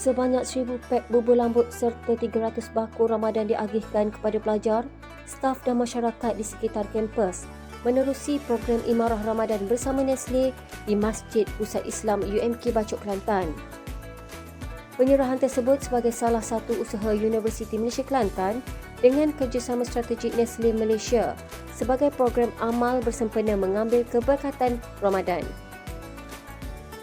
Sebanyak 1,000 pek bubur lambut serta 300 bako Ramadan diagihkan kepada pelajar, staf dan masyarakat di sekitar kampus menerusi program Imarah Ramadan bersama Nestle di Masjid Pusat Islam UMK Bacok Kelantan. Penyerahan tersebut sebagai salah satu usaha Universiti Malaysia Kelantan dengan kerjasama strategik Nestle Malaysia sebagai program amal bersempena mengambil keberkatan Ramadan.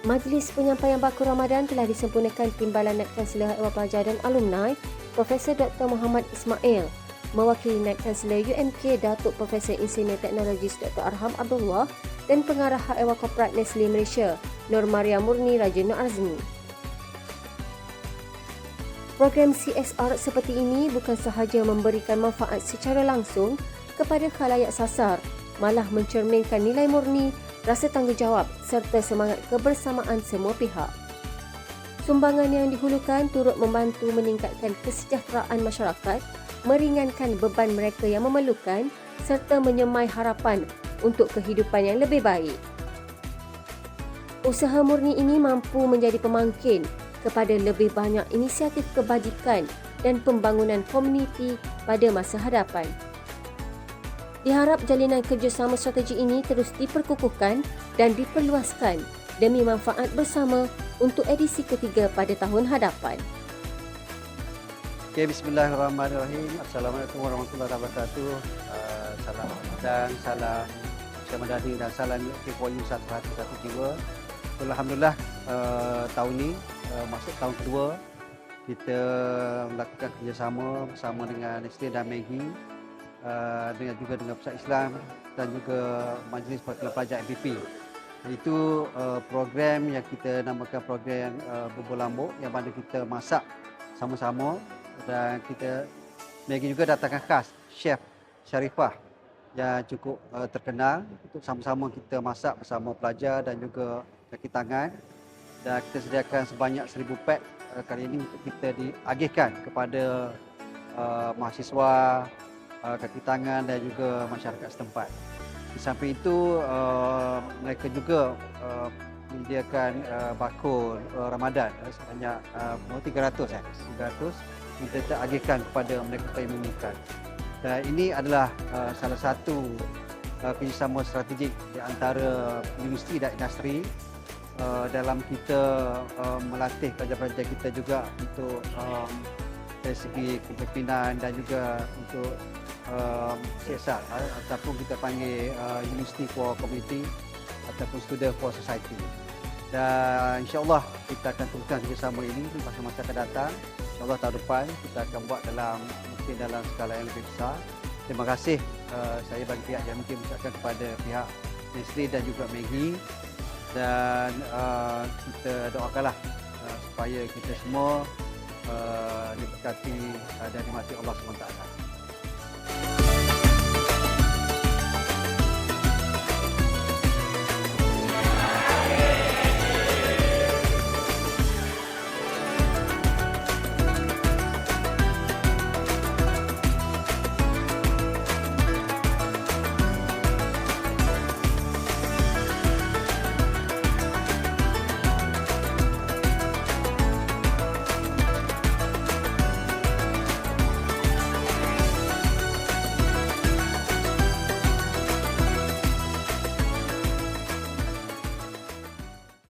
Majlis penyampaian bako Ramadan telah disempurnakan Timbalan Naib Kansellor Ewan Pelajar dan Alumni Profesor Dr. Muhammad Ismail, mewakili Naib Kansellor UMK Datuk Profesor Insinyur Teknologis Dr. Arham Abdullah dan Pengarah Hak Ewan Korporat Nestle Malaysia Nur Maria Murni Raja Nur Azmi. Program CSR seperti ini bukan sahaja memberikan manfaat secara langsung kepada khalayak sasar, malah mencerminkan nilai murni, rasa tanggungjawab serta semangat kebersamaan semua pihak. Sumbangan yang dihulukan turut membantu meningkatkan kesejahteraan masyarakat, meringankan beban mereka yang memerlukan serta menyemai harapan untuk kehidupan yang lebih baik. Usaha murni ini mampu menjadi pemangkin kepada lebih banyak inisiatif kebajikan dan pembangunan komuniti pada masa hadapan. Diharap jalinan kerjasama strategi ini terus diperkukuhkan dan diperluaskan demi manfaat bersama untuk edisi ketiga pada tahun hadapan. Okay, bismillahirrahmanirrahim. Assalamualaikum warahmatullahi wabarakatuh. Salam Ramadan, salam Syamdani dan salam UMK satu hati satu jiwa. Alhamdulillah tahun ini masuk tahun kedua kita melakukan kerjasama bersama dengan Nestle dan Maggi, dengan Pusat Islam dan juga Majlis Perwakilan Pelajar MPP. Itu program yang kita namakan program bubur lambuk yang mana kita masak sama-sama, dan kita Maggi juga datangkan khas chef Sharifah yang cukup terkenal untuk sama-sama kita masak bersama pelajar dan juga kaki tangan, dan kita sediakan sebanyak 1,000 pek kali ini untuk kita diagihkan kepada mahasiswa, kaki tangan dan juga masyarakat setempat. Di samping itu mereka juga menyediakan bako Ramadan sebanyak 300 kita agihkan kepada mereka yang memerlukan. Dan ini adalah salah satu kerjasama strategik di antara universiti dan industri dalam kita melatih pelajar-pelajar kita juga untuk dari segi kepimpinan dan juga untuk CSR ataupun kita panggil University for Community ataupun Student for Society. Dan insya-Allah kita akan teruskan kerjasama ini di masa-masa akan datang. InsyaAllah tahun depan kita akan buat mungkin dalam skala yang lebih besar. Terima kasih saya bagi pihak yang mungkin mengucapkan kepada pihak Nestle dan juga Maggi, dan kita doakanlah supaya kita semua diberkati dan dimati Allah SWT.